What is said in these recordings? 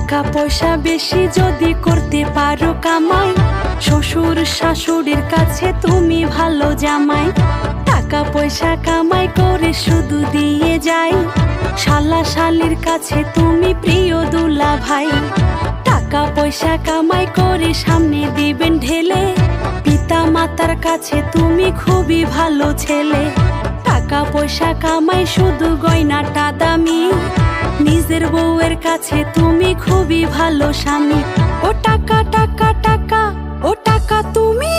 টাকা পয়সা বেশি যদি করতে পারো কামাই, শ্বশুর শাশুড়ির কাছে তুমি ভালো জামাই। টাকা পয়সা কামাই করে শুধু দিয়ে যাই, শালা শালির কাছে তুমি প্রিয় দুলা ভাই। টাকা পয়সা কামাই করে সামনে দিবেন ঢেলে, পিতা মাতার কাছে তুমি খুবই ভালো ছেলে। টাকা পয়সা কামাই শুধু গয়নাটা দামি, নিজের বউয়ের কাছে তুমি খুবই ভালো স্বামী। ও টাকা টাকা টাকা, ও টাকা তুমি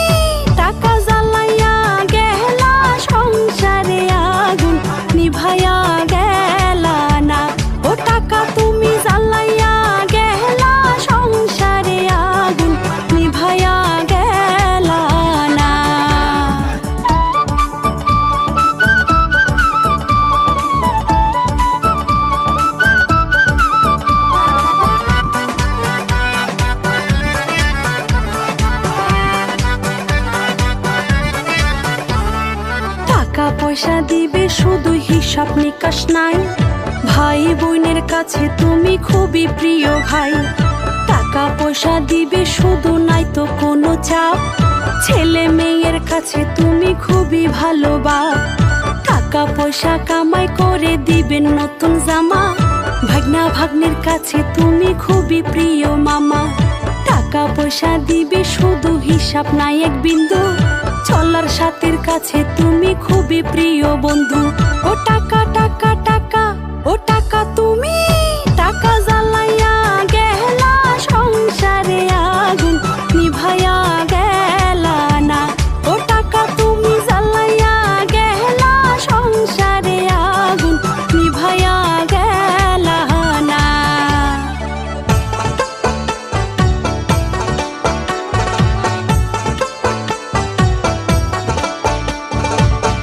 টাকা জ্বালাইয়া গেলা, সংসারে আগুন নিভাইয়া গেলা না। ও টাকা তুমি জ্বালাইয়া গেলা, সংসারে আগুন নিভাইয়া গেলা না। টাকা পয়সা দিবে শুধু হিসাব নিকাশ নাই, ভাই বোনের কাছে তুমি খুবই প্রিয় ভাই। টাকা পয়সা দিবে শুধু নাই তো কোনো চাপ, ছেলে মেয়ের কাছে তুমি খুবই ভালো বাপ। টাকা পয়সা কামাই করে দিবেন নতুন জামা, ভাগনা ভাগ্নের কাছে তুমি খুবই প্রিয় মামা। টাকা পয়সা দিবে শুধু হিসাব নাই এক বিন্দু, চলার সাথীর কাছে তুমি খুবই প্রিয় বন্ধু। ও টাকা টাকা টাকা, ও টাকা তুমি টাকা জ্বালাইয়া গেলা, সংসারে আগুন নিভাইয়া গেলা না। ও টাকা তুমি জ্বালাইয়া গেলা, সংসারে আগুন নিভাইয়া গেলা না।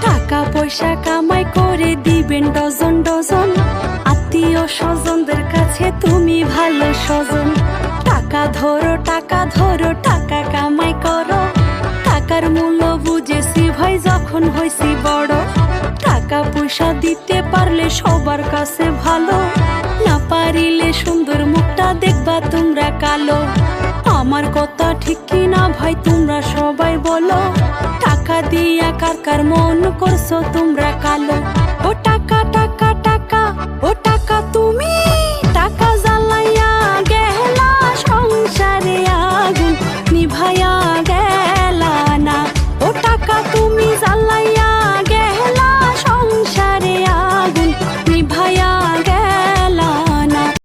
টাকা পয়সা কামাই করে দিবেন ডজন ডজন, আত্মীয় স্বজনদের কাছে তুমি ভালো স্বজন। টাকা ধরো টাকা ধরো, টাকা কামাই করো, টাকার মূল্য বুঝেছি ভাই যখন হয়েছি বড়। টাকা পয়সা দিতে পারলে সবার কাছে ভালো, না পারিলে সুন্দর মুখটা দেখবা তোমরা কালো। আমার কথা ঠিক কিনা ভাই তোমরা সবাই বলো, টাকা দিয়া কার কার মন করছো তোমরা কালো। ও টাকা টাকা টাকা, ও